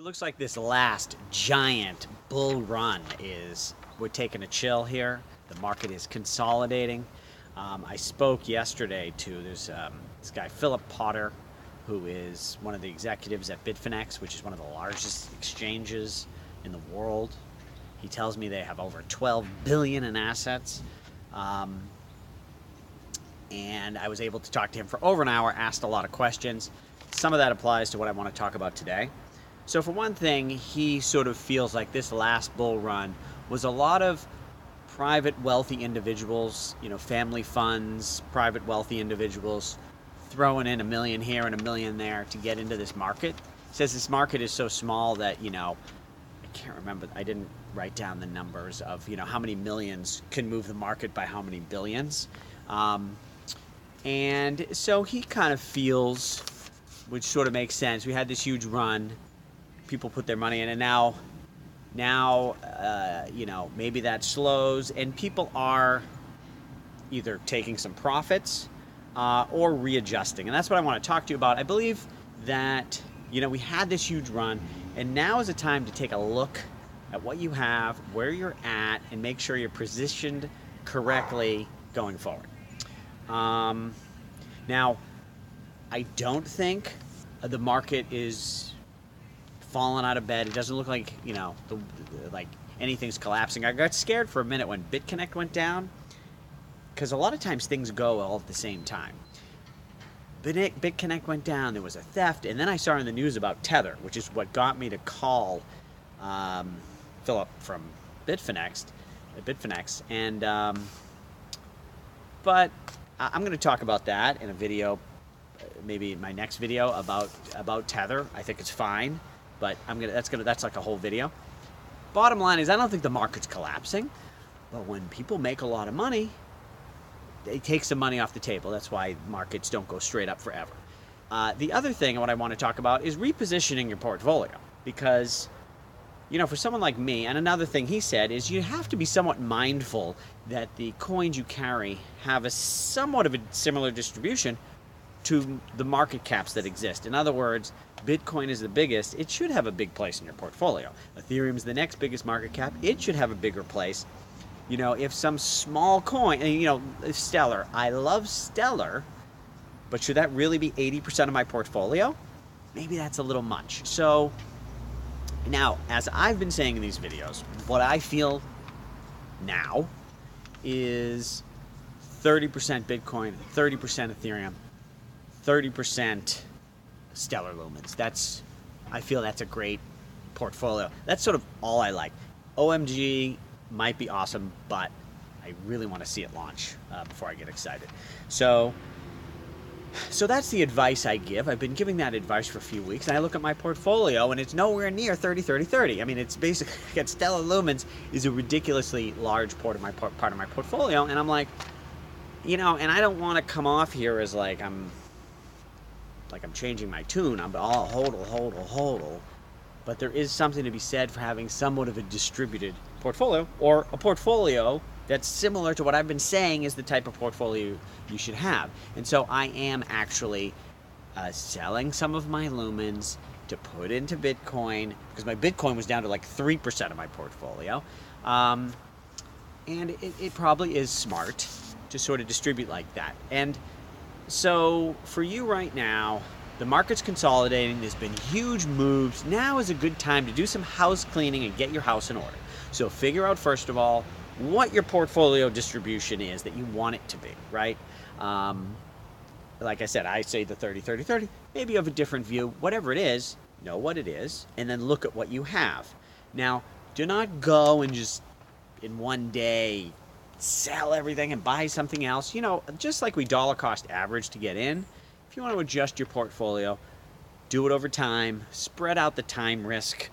It looks like this last giant bull run we're taking a chill here. The market is consolidating. I spoke yesterday to this guy, Philip Potter, who is one of the executives at Bitfinex, which is one of the largest exchanges in the world. He tells me they have over 12 billion in assets. And I was able to talk to him for over an hour, asked a lot of questions. Some of that applies to what I want to talk about today. So for one thing, he sort of feels like this last bull run was a lot of private wealthy individuals, family funds, private wealthy individuals throwing in $1 million here and $1 million there to get into this market. He says this market is so small that, I can't remember, I didn't write down the numbers of, how many millions can move the market by how many billions. And so he kind of feels, which sort of makes sense, we had this huge run, people put their money in, and now maybe that slows, and people are either taking some profits or readjusting. And that's what I want to talk to you about. I believe that, we had this huge run, and now is a time to take a look at what you have, where you're at, and make sure you're positioned correctly going forward. Now, I don't think the market is falling out of bed. It doesn't look like, like anything's collapsing. I got scared for a minute when BitConnect went down, because a lot of times things go all at the same time. BitConnect went down, there was a theft, and then I saw in the news about Tether, which is what got me to call Philip from Bitfinex, and but I'm going to talk about that in a video, maybe my next video about Tether. I think it's fine, but that's like a whole video. Bottom line is, I don't think the market's collapsing, but when people make a lot of money, they take some money off the table. That's why markets don't go straight up forever. The other thing, what I want to talk about, is repositioning your portfolio, because for someone like me, and another thing he said is you have to be somewhat mindful that the coins you carry have a somewhat of a similar distribution to the market caps that exist. In other words, Bitcoin is the biggest, it should have a big place in your portfolio. Ethereum is the next biggest market cap, it should have a bigger place. If some small coin, Stellar, I love Stellar, but should that really be 80% of my portfolio? Maybe that's a little much. So now, as I've been saying in these videos, what I feel now is 30% Bitcoin, 30% Ethereum, 30% Stellar Lumens. I feel that's a great portfolio. That's sort of all I like. OMG might be awesome, but I really want to see it launch before I get excited. So that's the advice I give. I've been giving that advice for a few weeks, and I look at my portfolio, and it's nowhere near 30-30-30. I mean, it's basically, Stellar Lumens is a ridiculously large part of my portfolio, and I'm like, and I don't want to come off here as like I'm changing my tune. I'm all hodl. But there is something to be said for having somewhat of a distributed portfolio, or a portfolio that's similar to what I've been saying is the type of portfolio you should have. And so I am actually selling some of my Lumens to put into Bitcoin, because my Bitcoin was down to like 3% of my portfolio. And it probably is smart to sort of distribute like that. And so for you right now, the market's consolidating. There's been huge moves. Now is a good time to do some house cleaning and get your house in order. So figure out, first of all, what your portfolio distribution is that you want it to be, right? Like I said, I say the 30-30-30. Maybe you have a different view. Whatever it is, know what it is, and then look at what you have. Now, do not go and just in one day sell everything and buy something else. Just like we dollar cost average to get in, if you want to adjust your portfolio, do it over time, spread out the time risk,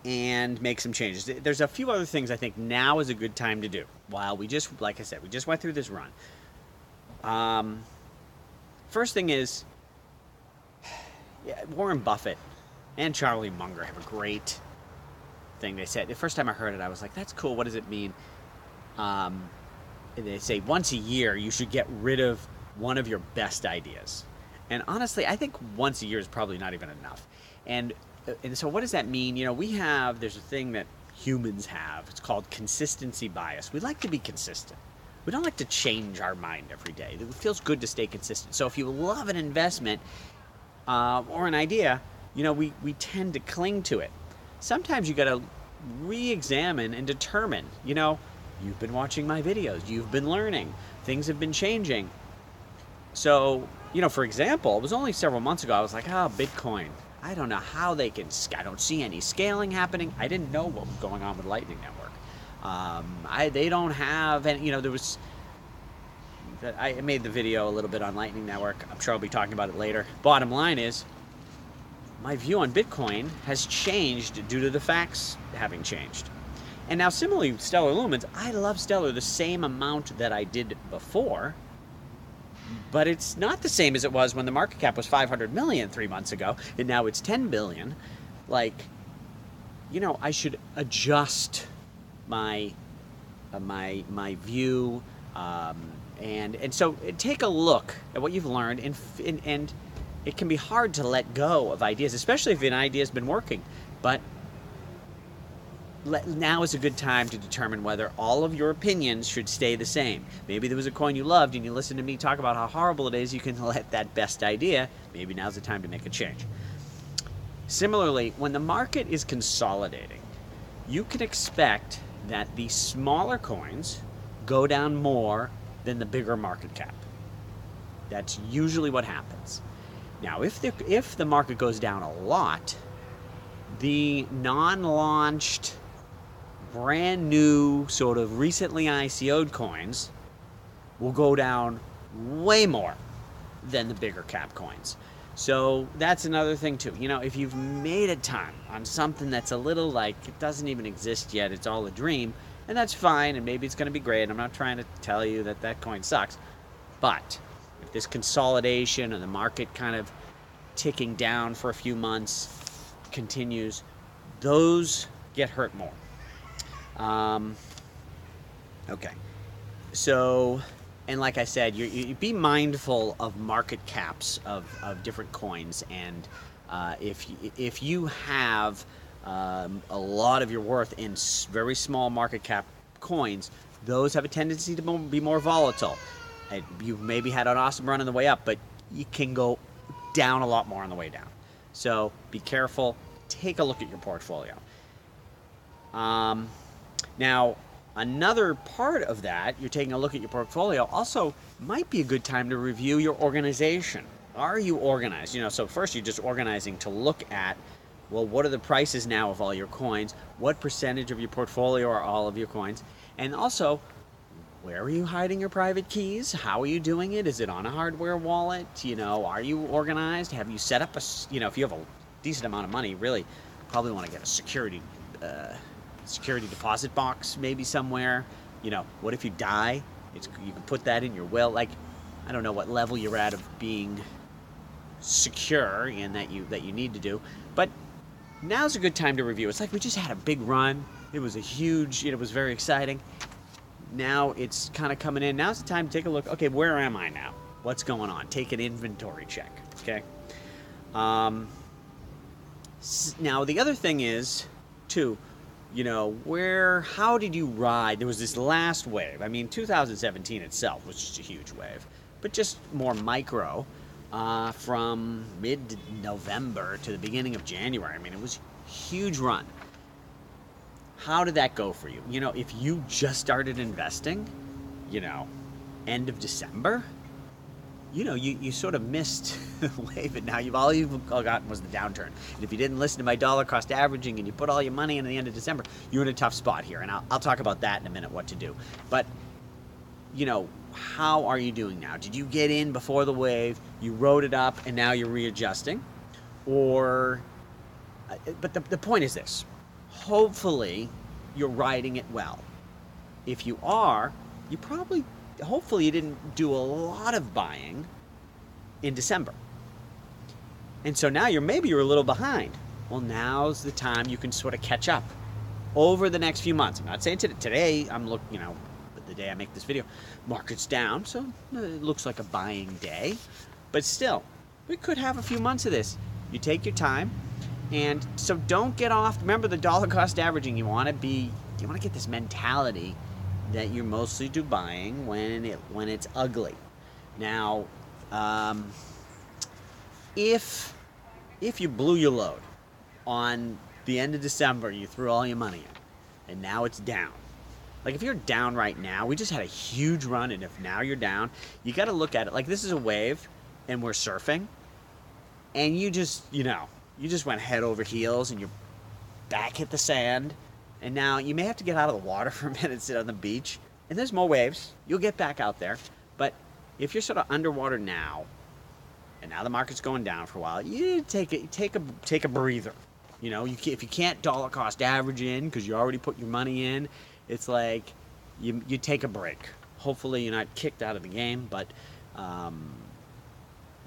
and make some changes. There's a few other things I think now is a good time to do. While like I said, we just went through this run. First thing is, Warren Buffett and Charlie Munger have a great thing they said. The first time I heard it, I was like, that's cool. What does it mean? They say once a year you should get rid of one of your best ideas. And honestly, I think once a year is probably not even enough. And so what does that mean? There's a thing that humans have. It's called consistency bias. We like to be consistent. We don't like to change our mind every day. It feels good to stay consistent. So if you love an investment or an idea, we tend to cling to it. Sometimes you got to re-examine and determine, you've been watching my videos, you've been learning, things have been changing. So, for example, it was only several months ago, I was like, Bitcoin. I don't know how I don't see any scaling happening. I didn't know what was going on with Lightning Network. They don't have any, I made the video a little bit on Lightning Network. I'm sure I'll be talking about it later. Bottom line is, my view on Bitcoin has changed due to the facts having changed. And now similarly, Stellar Lumens, I love Stellar the same amount that I did before, but it's not the same as it was when the market cap was 500 million 3 months ago, and now it's 10 billion. I should adjust my view, and so take a look at what you've learned, and it can be hard to let go of ideas, especially if an idea has been working. But now is a good time to determine whether all of your opinions should stay the same. Maybe there was a coin you loved and you listened to me talk about how horrible it is. You can let that best idea, maybe now's the time to make a change. Similarly, when the market is consolidating, you can expect that the smaller coins go down more than the bigger market cap. That's usually what happens. Now, if the market goes down a lot, the non-launched, brand new, sort of recently ICO'd coins will go down way more than the bigger cap coins. So that's another thing too. If you've made a ton on something that's a little like it doesn't even exist yet, it's all a dream, and that's fine, and maybe it's going to be great. I'm not trying to tell you that coin sucks, but if this consolidation and the market kind of ticking down for a few months continues, those get hurt more. Okay. So, and like I said, you be mindful of market caps of different coins, and if you have a lot of your worth in very small market cap coins, those have a tendency to be more volatile. You've maybe had an awesome run on the way up, but you can go down a lot more on the way down. So be careful. Take a look at your portfolio. Now, another part of that, you're taking a look at your portfolio, also might be a good time to review your organization. Are you organized? So first you're just organizing to look at, well, what are the prices now of all your coins? What percentage of your portfolio are all of your coins? And also, where are you hiding your private keys? How are you doing it? Is it on a hardware wallet? Are you organized? Have you set up if you have a decent amount of money, really probably want to get a security deposit box maybe somewhere. What if you die? You can put that in your will. I don't know what level you're at of being secure and that you need to do, but now's a good time to review. It's like we just had a big run. It was it was very exciting. Now it's kind of coming in. Now's the time to take a look. Okay, where am I now? What's going on? Take an inventory check. Okay. Now the other thing is too, how did you ride? There was this last wave. 2017 itself was just a huge wave, but just more micro, from mid-November to the beginning of January. It was a huge run. How did that go for you? If you just started investing, end of December, you sort of missed the wave, and now all you've gotten was the downturn. And if you didn't listen to my dollar cost averaging and you put all your money in at the end of December, you're in a tough spot here. And I'll talk about that in a minute, what to do. But, how are you doing now? Did you get in before the wave, you rode it up, and now you're readjusting? But the point is this. Hopefully, you're riding it well. If you are, hopefully you didn't do a lot of buying in December. And so now you're a little behind. Well, now's the time you can sort of catch up over the next few months. I'm not saying today I'm looking, the day I make this video, market's down, so it looks like a buying day. But still, we could have a few months of this. You take your time, and so don't get off. Remember the dollar cost averaging. You want to get this mentality that you're mostly do buying when it's ugly. Now, if you blew your load on the end of December, you threw all your money in, and now it's down. Like if you're down right now, we just had a huge run, and if now you're down, you got to look at it like this is a wave, and we're surfing, and you just went head over heels, and your back hit the sand, and now you may have to get out of the water for a minute and sit on the beach, and there's more waves. You'll get back out there, but if you're sort of underwater now, and now the market's going down for a while, you take a breather. If you can't dollar cost average in because you already put your money in, it's like you take a break. Hopefully you're not kicked out of the game, but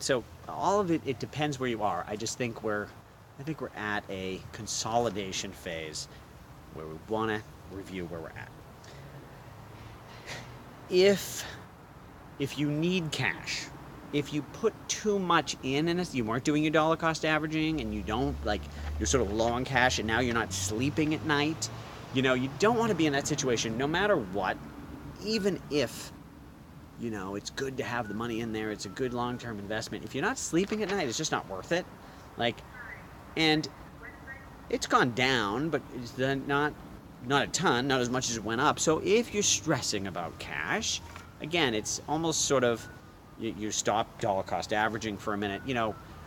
so all of it depends where you are. I think we're at a consolidation phase where we want to review where we're at. If you need cash, if you put too much in it, you weren't doing your dollar cost averaging, and you don't you're sort of low on cash, and now you're not sleeping at night. You don't want to be in that situation no matter what, even if it's good to have the money in there, it's a good long-term investment. If you're not sleeping at night, it's just not worth it. And it's gone down, but it's not a ton, not as much as it went up. So if you're stressing about cash, again, it's almost sort of you stop dollar cost averaging for a minute.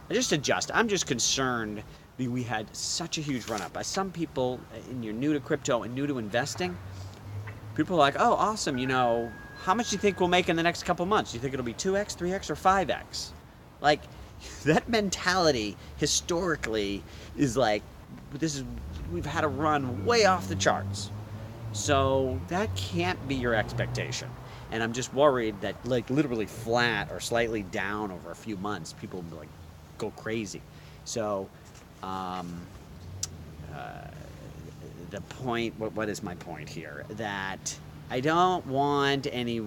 Just adjust. I'm just concerned that we had such a huge run up. As some people, and you're new to crypto and new to investing, people are like, oh, awesome. How much do you think we'll make in the next couple months? Do you think it'll be 2x, 3x, or 5x? That mentality historically is we've had a run way off the charts. So that can't be your expectation. And I'm just worried that literally flat or slightly down over a few months, people will go crazy. So the point, what is my point here? That I don't want you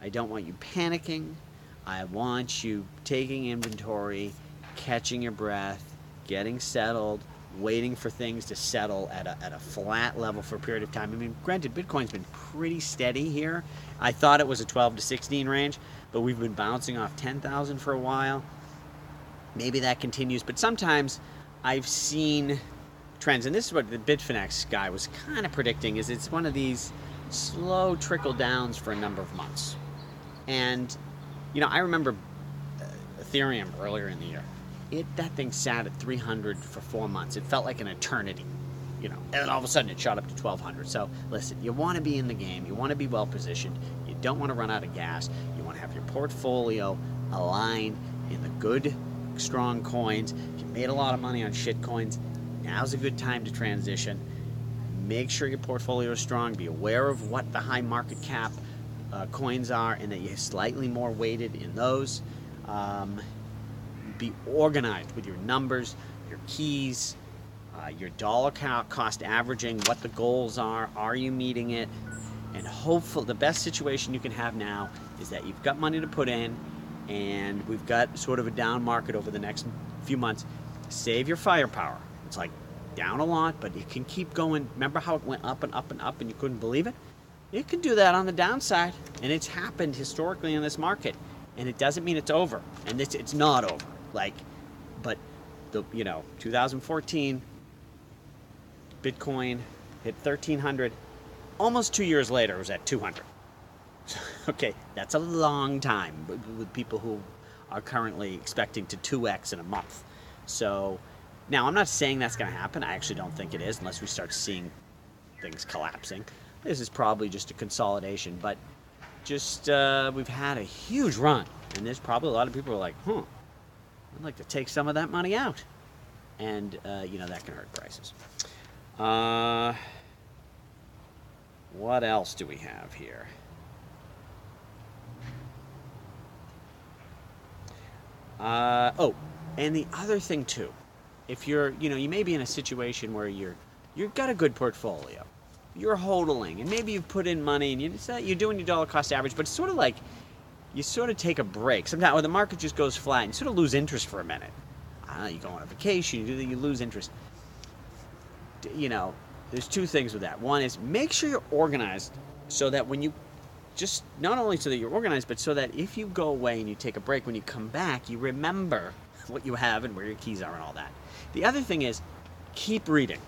panicking. I want you taking inventory, catching your breath, getting settled, waiting for things to settle at a flat level for a period of time. I mean, granted, Bitcoin's been pretty steady here. I thought it was a 12 to 16 range, but we've been bouncing off 10,000 for a while. Maybe that continues, but sometimes I've seen trends, and this is what the Bitfinex guy was kind of predicting, is it's one of these slow trickle downs for a number of months. And, I remember Ethereum earlier in the year. That thing sat at 300 for 4 months. It felt like an eternity, and then all of a sudden it shot up to 1,200. So listen, you want to be in the game. You want to be well positioned. You don't want to run out of gas. You want to have your portfolio aligned in the good, strong coins. If you made a lot of money on shit coins, now's a good time to transition. Make sure your portfolio is strong. Be aware of what the high market cap coins are, and that you're slightly more weighted in those. Be organized with your numbers, your keys, your dollar cost averaging, what the goals are. Are you meeting it? And hopefully, the best situation you can have now is that you've got money to put in, and we've got sort of a down market over the next few months. Save your firepower. It's down a lot, but it can keep going. Remember how it went up and up and up and you couldn't believe it? It can do that on the downside, and it's happened historically in this market, and it doesn't mean it's over, and it's not over. But 2014, Bitcoin hit 1,300. Almost 2 years later, it was at 200. Okay, that's a long time with people who are currently expecting to 2x in a month. So now I'm not saying that's going to happen. I actually don't think it is, unless we start seeing things collapsing. This is probably just a consolidation, but just we've had a huge run, and there's probably a lot of people who are like, I'd like to take some of that money out. And, that can hurt prices. What else do we have here? And the other thing, too. If you're, you may be in a situation where you've got a good portfolio. You're hodling, and maybe you've put in money, and you're doing your dollar cost average, but it's sort of like you sort of take a break. Sometimes when the market just goes flat, you sort of lose interest for a minute. I don't know, you go on a vacation, you lose interest. You know, there's two things with that. One is make sure you're organized so that when you just, not only so that you're organized, but so that if you go away and you take a break, when you come back, you remember what you have and where your keys are and all that. The other thing is keep reading,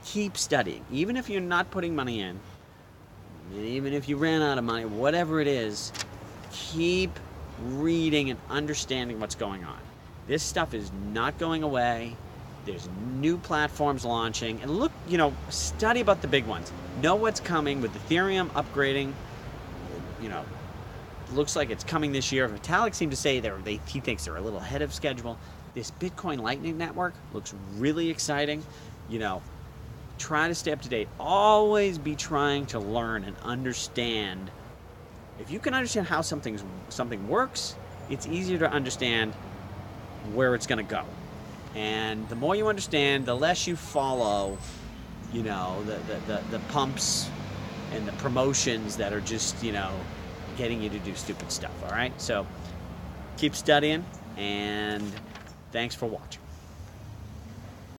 keep studying. Even if you're not putting money in, and even if you ran out of money, whatever it is, keep reading and understanding what's going on. This stuff is not going away. There's new platforms launching. And look, you know, study about the big ones. Know what's coming with Ethereum upgrading. You know, looks like it's coming this year. Vitalik seemed to say he thinks they're a little ahead of schedule. This Bitcoin Lightning Network looks really exciting. You know, try to stay up to date. Always be trying to learn and understand. If you can understand how something works, it's easier to understand where it's going to go. And the more you understand, the less you follow, you know, the pumps and the promotions that are just, you know, getting you to do stupid stuff. All right, so keep studying, and thanks for watching.